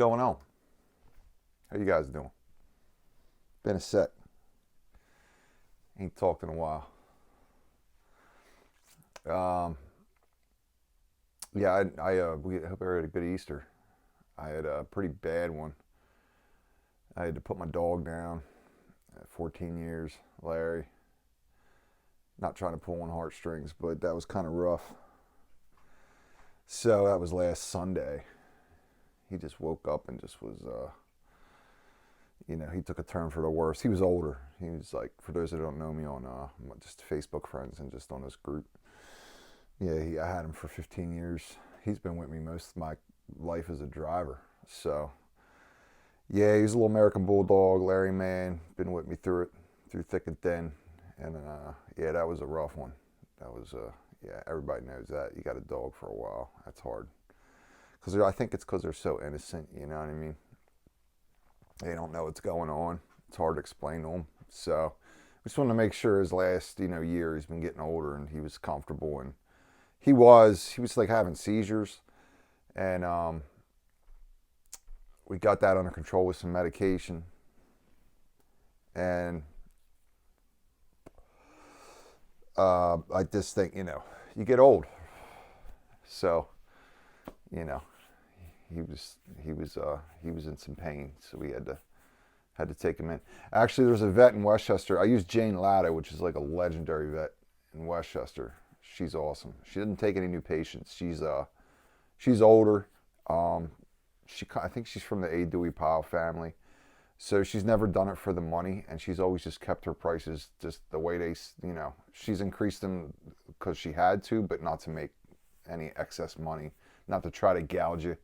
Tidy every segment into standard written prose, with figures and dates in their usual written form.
going on? How you guys doing? Been a sec. Ain't talked in a while. Um, yeah, we hope everybody had a good Easter. I had a pretty bad one. I had to put my dog down at 14 years, Larry. Not trying to pull on heartstrings, but that was kind of rough. So that was last Sunday. He just woke up and just was, he took a turn for the worse. He was older. He was like, for those that don't know me on just Facebook friends and just on this group. Yeah, I had him for 15 years. He's been with me most of my life as a driver. So, yeah, he's a little American Bulldog, Larry man. Been with me through it, through thick and thin. And, yeah, that was a rough one. That was, yeah, everybody knows that. You got a dog for a while. That's hard. Because I think it's because they're so innocent, you know what I mean? They don't know what's going on. It's hard to explain to them. So, we just wanted to make sure his last, year, he's been getting older and he was comfortable. And he was like having seizures. And we got that under control with some medication. And I just think, you get old. So, he was in some pain, so we had to take him in. Actually, there's a vet in Westchester. I use Jane Latta, which is like a legendary vet in Westchester. She's awesome. She doesn't take any new patients. She's older. I think she's from the A. Dewey Powell family. So she's never done it for the money, and she's always just kept her prices just the way they, she's increased them because she had to, but not to make any excess money, not to try to gouge you.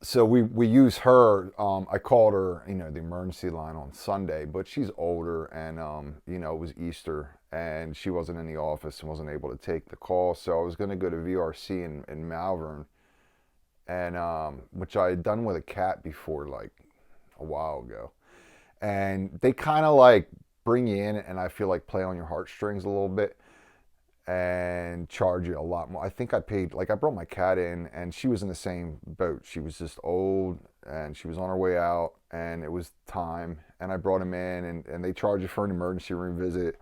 So we use her. I called her, the emergency line on Sunday, but she's older, and it was Easter, and she wasn't in the office and wasn't able to take the call. So I was going to go to VRC in Malvern, and which I had done with a cat before, like a while ago, and they kind of like bring you in, and I feel like play on your heartstrings a little bit and charge you a lot more. I think I paid, I brought my cat in and she was in the same boat. She was just old and she was on her way out and it was time. And I brought him in and they charge you for an emergency room visit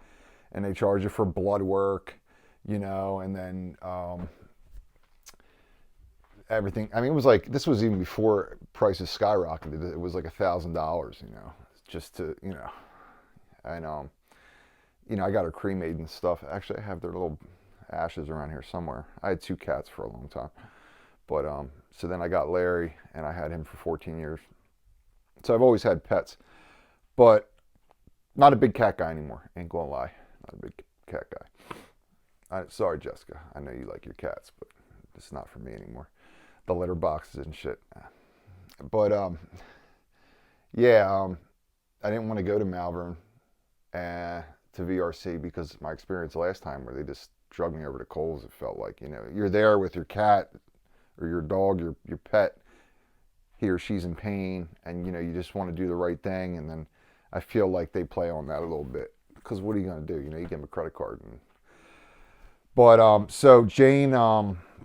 and they charge you for blood work, and then everything. I mean, it was like, this was even before prices skyrocketed. It was like $1,000, just to, and I got her cremated and stuff. Actually, I have their little ashes around here somewhere. I had 2 cats for a long time. But, so then I got Larry, and I had him for 14 years. So I've always had pets. But not a big cat guy anymore. Ain't gonna lie. Not a big cat guy. Sorry, Jessica. I know you like your cats, but it's not for me anymore. The litter boxes and shit. But, yeah, I didn't want to go to Malvern. To VRC because my experience last time where they just drug me over the coals, it felt like, you're there with your cat or your dog, your pet, he or she's in pain, and you just want to do the right thing, and then I feel like they play on that a little bit because what are you going to do? You give them a credit card. But so Jane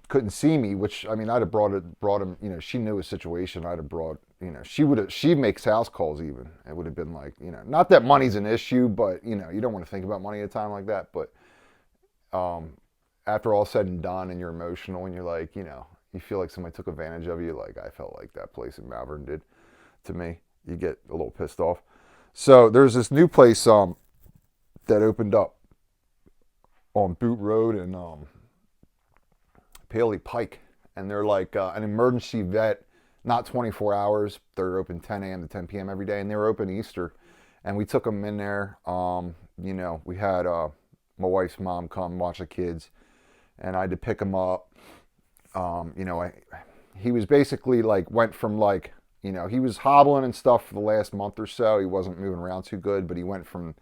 couldn't see me, which I'd have brought him. She knew his situation. I'd have brought. She makes house calls even. It would have been like, not that money's an issue, but you don't want to think about money at a time like that. But after all said and done, and you're emotional, and you're like, you feel like somebody took advantage of you. Like I felt like that place in Malvern did to me. You get a little pissed off. So there's this new place that opened up on Boot Road and Paley Pike, and they're like an emergency vet. Not 24 hours. They're open 10 a.m. to 10 p.m. every day, and they were open Easter. And we took them in there. We had my wife's mom come watch the kids, and I had to pick him up. He was basically went from he was hobbling and stuff for the last month or so. He wasn't moving around too good, but he went from.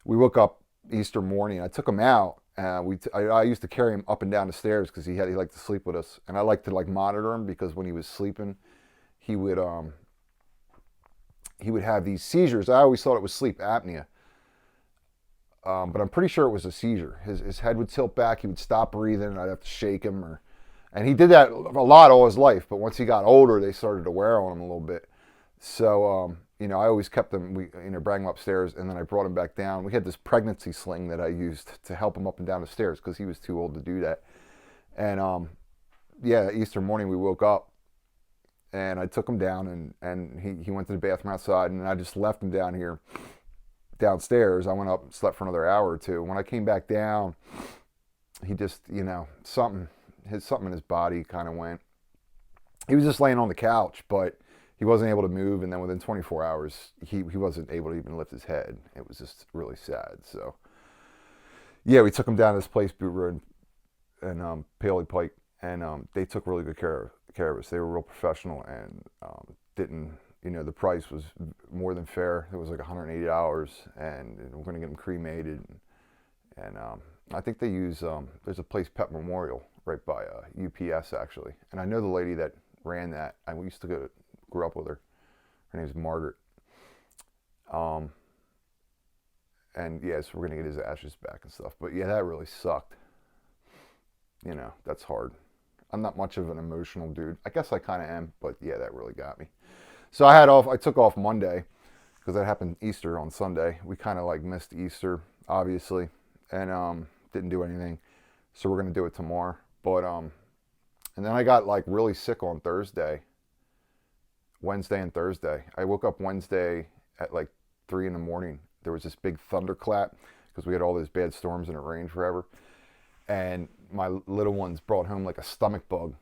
We woke up Easter morning. I took him out. I used to carry him up and down the stairs because he liked to sleep with us, and I liked to monitor him because when he was sleeping, he would have these seizures. I always thought it was sleep apnea, but I'm pretty sure it was a seizure. His head would tilt back, he would stop breathing, and I'd have to shake him, And he did that a lot all his life, but once he got older, they started to wear on him a little bit. So, I always kept him, bring him upstairs, and then I brought him back down. We had this pregnancy sling that I used to help him up and down the stairs because he was too old to do that. And, Easter morning we woke up, and I took him down, and he went to the bathroom outside, and I just left him down here, downstairs. I went up and slept for another hour or two. When I came back down, he just, something in his body kind of went. He was just laying on the couch, but he wasn't able to move, and then within 24 hours, he wasn't able to even lift his head. It was just really sad. So, yeah, we took him down to this place, Boot Road and Paley Pike, and they took really good care of us. They were real professional and didn't, the price was more than fair. It was like $180, and we're going to get him cremated. And I think they use, there's a place, Pet Memorial, right by UPS, actually. And I know the lady that ran that. We used to grew up with her. Her name's Margaret. And yeah, so we're going to get his ashes back and stuff. But yeah, that really sucked. That's hard. I'm not much of an emotional dude. I guess I kind of am, but yeah, that really got me. So I took off Monday because that happened Easter on Sunday. We kind of like missed Easter, obviously, and didn't do anything. So we're going to do it tomorrow. But, and then I got like really sick on Wednesday and Thursday. I woke up Wednesday at like 3 a.m. There was this big thunderclap because we had all those bad storms and it rained forever. And my little ones brought home like a stomach bug.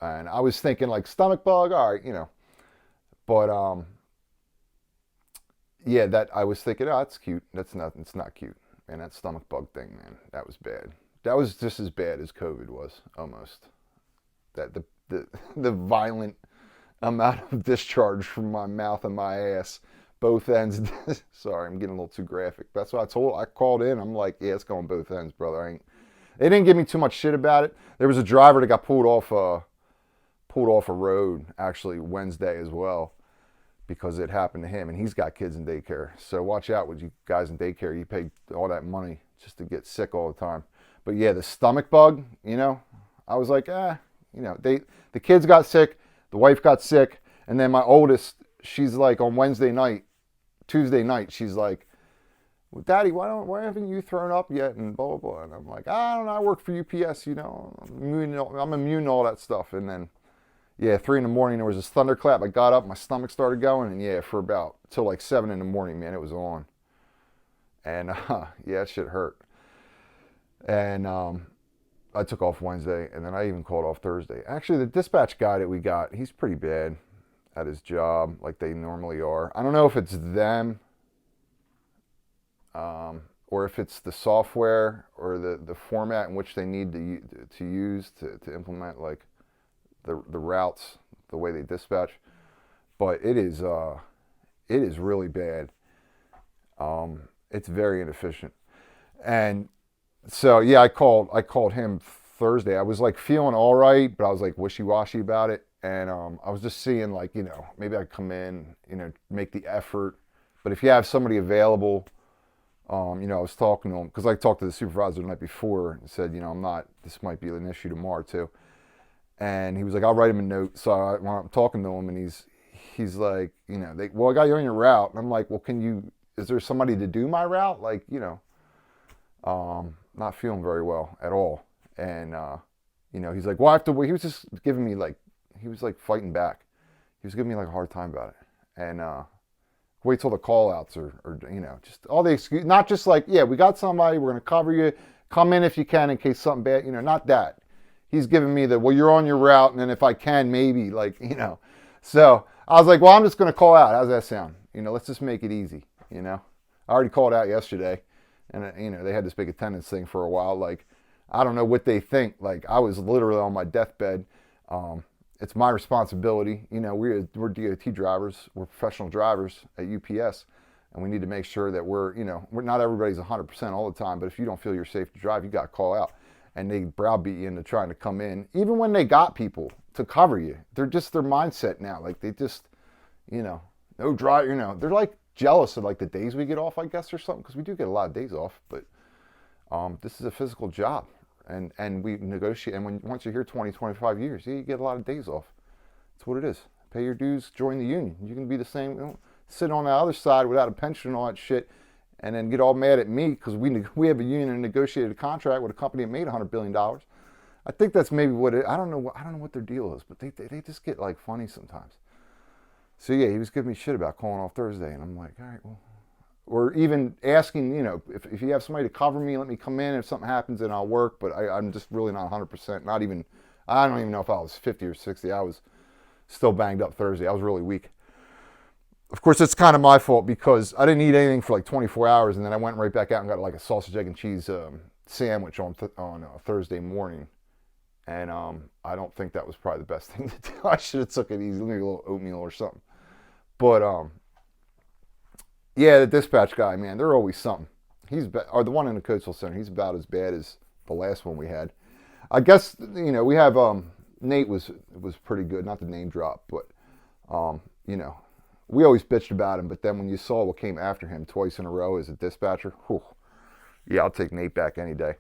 And I was thinking like stomach bug, all right, But that I was thinking, oh, that's cute. It's not cute. And that stomach bug thing, man, that was bad. That was just as bad as COVID was, almost. That the violent amount of discharge from my mouth and my ass, both ends. Sorry, I'm getting a little too graphic. That's what I called in. I'm like, yeah, it's going both ends, brother. They didn't give me too much shit about it. There was a driver that got pulled off a road actually Wednesday as well because it happened to him, and he's got kids in daycare. So watch out with you guys in daycare. You pay all that money just to get sick all the time. But yeah, the stomach bug, I was like, the kids got sick, the wife got sick, and then my oldest, she's like on Tuesday night, she's like, well, Daddy, why haven't you thrown up yet? And blah, blah, blah. And I'm like, I don't know, I work for UPS, I'm immune to all that stuff. And then, 3 a.m, there was this thunderclap. I got up, my stomach started going, and for about till like 7 a.m, man, it was on. And that shit hurt. And I took off Wednesday, and then I even called off Thursday. Actually, the dispatch guy that we got, he's pretty bad at his job, like they normally are. I don't know if it's them, or if it's the software or the format in which they need to use to implement like the routes, the way they dispatch. But it is really bad. It's very inefficient. And so I called him Thursday. I was like feeling all right, but I was like wishy-washy about it. And I was just seeing like, maybe I'd come in, make the effort. But if you have somebody available, I was talking to him because I talked to the supervisor the night before and said, this might be an issue tomorrow too. And he was like, I'll write him a note. So when I'm talking to him, and he's like, I got you on your route. And I'm like, well, is there somebody to do my route? Like, not feeling very well at all. And, he's like, well, I have to wait. He was just giving me he was like fighting back. He was giving me like a hard time about it. And, wait till the call outs or just all the excuse, not just like, yeah, we got somebody, we're going to cover you. Come in if you can in case something bad, not that. He's giving me you're on your route. And then if I can, maybe so I was like, well, I'm just going to call out. How's that sound? Let's just make it easy. I already called out yesterday. And, they had this big attendance thing for a while. Like, I don't know what they think. Like, I was literally on my deathbed. It's my responsibility. We're DOT drivers. We're professional drivers at UPS. And we need to make sure that we're not everybody's 100% all the time. But if you don't feel you're safe to drive, you got to call out. And they browbeat you into trying to come in. Even when they got people to cover you. They're just their mindset now. Like, they just, no drive, they're like, jealous of like the days we get off, I guess, or something, because we do get a lot of days off. But this is a physical job, and we negotiate. And once you're here 20, 25 years, you get a lot of days off. That's what it is. Pay your dues, join the union. You can be the same. Sit on the other side without a pension and all that shit, and then get all mad at me because we have a union and negotiated a contract with a company that made $100 billion. I think that's maybe what it. I don't know what their deal is, but they just get like funny sometimes. So yeah, he was giving me shit about calling off Thursday, and I'm like, all right, well, or even asking, if you have somebody to cover me, let me come in. If something happens, then I'll work. But I'm just really not 100%. Not even. I don't even know if I was 50 or 60. I was still banged up Thursday. I was really weak. Of course, it's kind of my fault because I didn't eat anything for like 24 hours, and then I went right back out and got like a sausage, egg, and cheese sandwich on Thursday morning. And I don't think that was probably the best thing to do. I should have took it easy, maybe a little oatmeal or something. But yeah, the dispatch guy, man, they're always something. Or the one in the Coatesville Center, he's about as bad as the last one we had. I guess we have Nate was pretty good, not the name drop, but we always bitched about him. But then when you saw what came after him twice in a row as a dispatcher, whew, yeah, I'll take Nate back any day.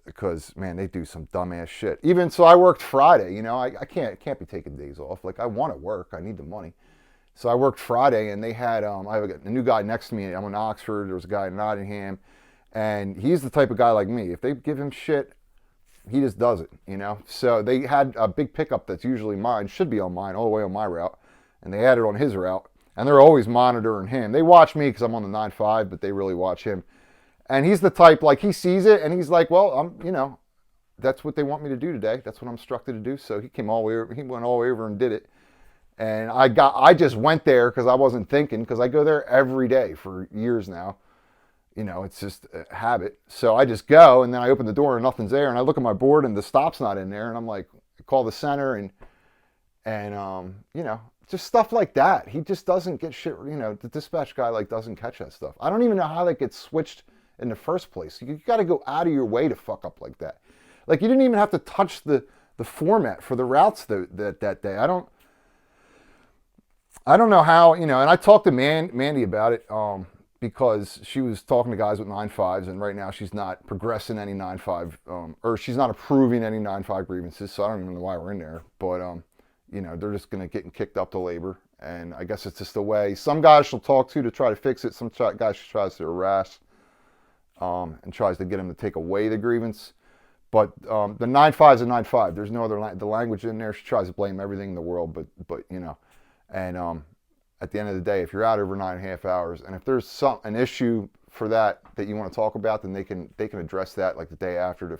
Because man, they do some dumbass shit. Even so, I worked Friday. I can't be taking days off. Like I want to work, I need the money. So I worked Friday, and they had I have a new guy next to me. I'm in Oxford. There was a guy in Nottingham, and he's the type of guy like me. If they give him shit, he just does it. So they had a big pickup that's usually mine, should be on mine, all the way on my route, and they had it on his route, and they're always monitoring him. They watch me because I'm on the 9-5, but they really watch him. And he's the type, like, he sees it, and he's like, well, that's what they want me to do today. That's what I'm instructed to do. So he came all the way over, he went all the way over and did it. And I just went there because I wasn't thinking, because I go there every day for years now. It's just a habit. So I just go, and then I open the door and nothing's there. And I look at my board and the stop's not in there. And I'm like, I call the center and just stuff like that. He just doesn't get shit. The dispatch guy doesn't catch that stuff. I don't even know how that gets switched in the first place. You got to go out of your way to fuck up like that. Like, you didn't even have to touch the format for the routes that day. I don't know how, and I talked to Mandy about it because she was talking to guys with 9-5s, and right now she's not progressing any 9-5, or she's not approving any 9-5 grievances, so I don't even know why we're in there. But, they're just going to get kicked up to labor, and I guess it's just the way. Some guys she'll talk to try to fix it. Some guys she tries to harass. And tries to get him to take away the grievance. But the 9-5 is a 9-5. There's no other the language in there. She tries to blame everything in the world, but and at the end of the day, if you're out over 9.5 hours, and if there's an issue for that you want to talk about, then they can address that like the day after,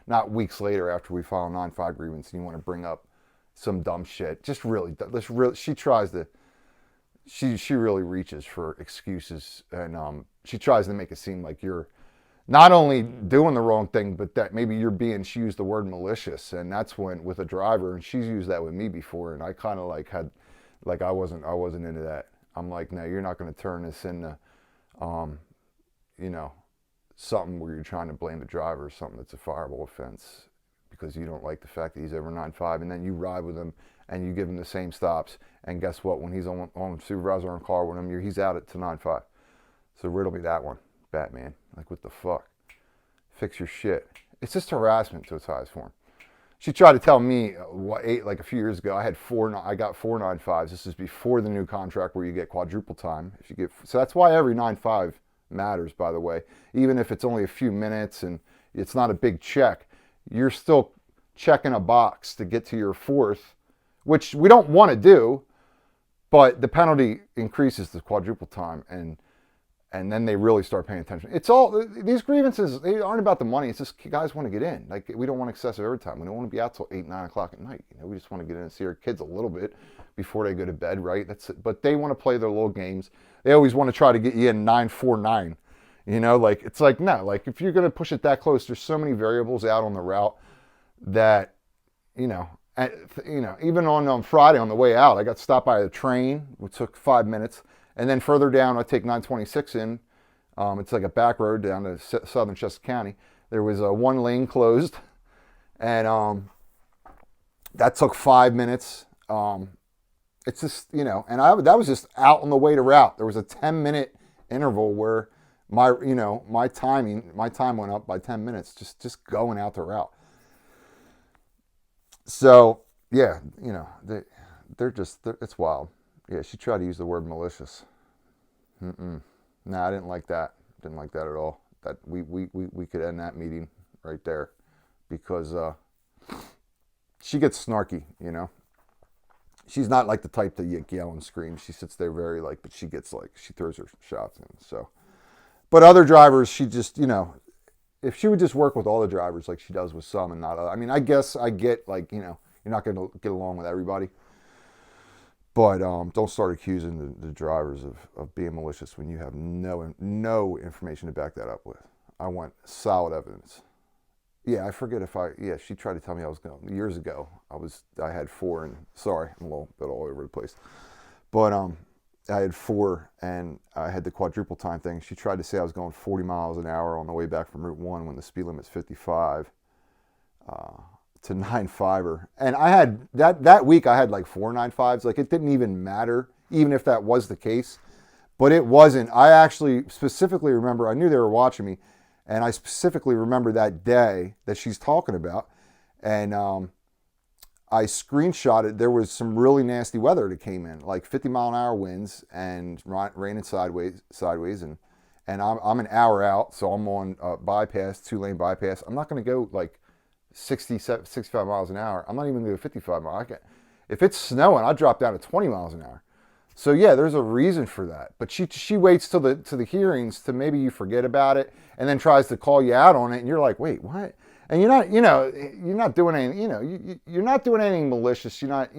not weeks later after we file a 9-5 grievance, and you want to bring up some dumb shit. Just really, she tries to. She really reaches for excuses, and she tries to make it seem like you're not only doing the wrong thing, but that maybe you're being, she used the word malicious, and that's when, with a driver, and she's used that with me before, and I kind of I wasn't into that. I'm like, no, you're not going to turn this into, something where you're trying to blame the driver or something that's a fireable offense because you don't like the fact that he's over 9.5, and then you ride with him and you give him the same stops, and guess what? When he's on supervisor on car with him, he's out to 9.5. So riddle me that one, Batman. Like, what the fuck? Fix your shit. It's just harassment to its highest form. She tried to tell me a few years ago. I got 4 9.5s. This is before the new contract where you get quadruple time. So that's why every 9.5 matters, by the way. Even if it's only a few minutes and it's not a big check, you're still checking a box to get to your 4th, which we don't want to do, but the penalty increases the quadruple time, and then they really start paying attention. It's all, these grievances, they aren't about the money. It's just guys want to get in. Like, we don't want excessive overtime. We don't want to be out till 8, 9 o'clock at night. We just want to get in and see our kids a little bit before they go to bed, right? That's it. But they want to play their little games. They always want to try to get you in 9-4-9. It's like, no, like, if you're going to push it that close, there's so many variables out on the route that, even on Friday on the way out, I got stopped by a train, which took 5 minutes. And then further down, I take 926 in. It's like a back road down to southern Chester County. There was a 1 lane closed, and that took 5 minutes. It's just, and that was just out on the way to route. There was a 10-minute interval where my time went up by 10 minutes just going out the route. So yeah, it's wild. Yeah, she tried to use the word malicious. Nah, I didn't like that. Didn't like that at all. That we could end that meeting right there, because she gets snarky. She's not like the type to yell and scream. She sits there very but she gets she throws her shots in. So, but other drivers, she just if she would just work with all the drivers like she does with some and not other. I mean, I guess I get you're not going to get along with everybody, but don't start accusing the drivers of being malicious when you have no information to back that up with. I want solid evidence. Yeah, I forget she tried to tell me I was going years ago. I had 4, and sorry, I'm a little bit all over the place. But I had 4 and I had the quadruple time thing. She tried to say I was going 40 miles an hour on the way back from Route 1 when the speed limit's 55 to 9.5er. And I had that week I had 4 9.5s. It didn't even matter, even if that was the case. But it wasn't. I actually specifically remember, I knew they were watching me. And I specifically remember that day that she's talking about. And I screenshotted, there was some really nasty weather that came in, 50-mile-an-hour winds and raining sideways. And I'm an hour out, so I'm on bypass, 2-lane bypass. I'm not going to go 65 miles an hour. I'm not even going to go 55 miles. If it's snowing, I drop down to 20 miles an hour. So yeah, there's a reason for that. But she waits till the hearings to maybe you forget about it, and then tries to call you out on it, and you're like, wait, what? And you're not doing anything, you're not doing anything malicious. You're not,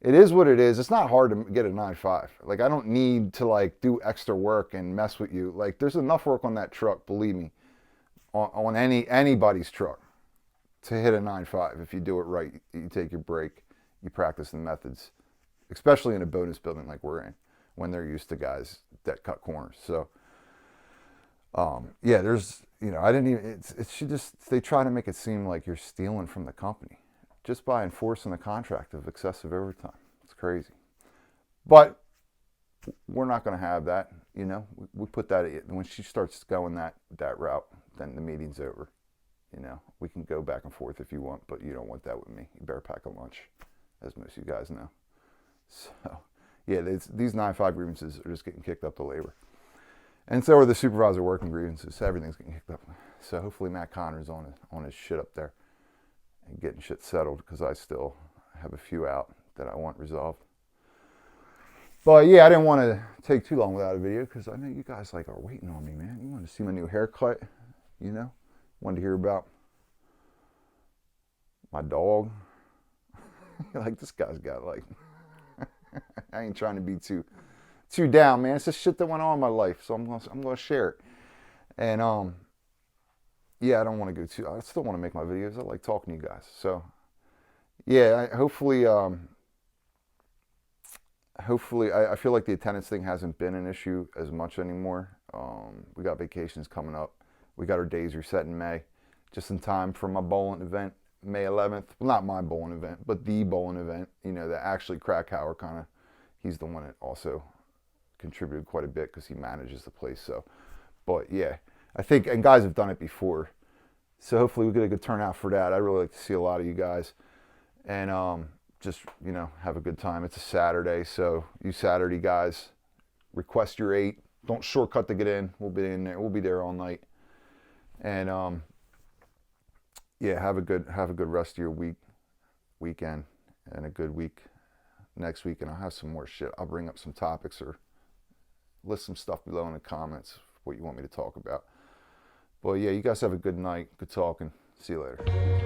it is what it is. It's not hard to get a 9.5. I don't need to do extra work and mess with you. There's enough work on that truck, believe me, on anybody's truck to hit a 9.5 if you do it right. You take your break, you practice the methods, especially in a bonus building like we're in, when they're used to guys that cut corners. So, yeah, there's, I didn't even, they try to make it seem like you're stealing from the company just by enforcing the contract of excessive overtime. It's crazy. But we're not going to have that, we put that, when she starts going that route, then the meeting's over. We can go back and forth if you want, but you don't want that with me. You better pack a lunch, as most of you guys know. So, yeah, these 9.5 grievances are just getting kicked up to labor. And so are the supervisor working grievances. Everything's getting kicked up. So hopefully Matt Connor's on his shit up there and getting shit settled, because I still have a few out that I want resolved. But yeah, I didn't want to take too long without a video, because I know you guys are waiting on me, man. You want to see my new haircut, Wanted to hear about my dog. This guy's got I ain't trying to be too down, man. It's just shit that went on in my life, so I'm gonna share it. And yeah, I don't want to go too. I still want to make my videos. I like talking to you guys. So yeah, hopefully I feel like the attendance thing hasn't been an issue as much anymore. We got vacations coming up. We got our days reset in May, just in time for my bowling event, May 11th. Well, not my bowling event, but the bowling event. That actually Krakauer he's the one that also contributed quite a bit because he manages the place. So, but yeah, I think, and guys have done it before, so hopefully we get a good turnout for that. I'd really like to see a lot of you guys, and just have a good time. It's a Saturday, so you Saturday guys, request your 8. Don't shortcut to get in. We'll be in there. We'll be there all night, and yeah, have a good rest of your weekend, and a good week next week. And I'll have some more shit. I'll bring up some topics or list some stuff below in the comments what you want me to talk about. But yeah, you guys have a good night. Good talking. See you later.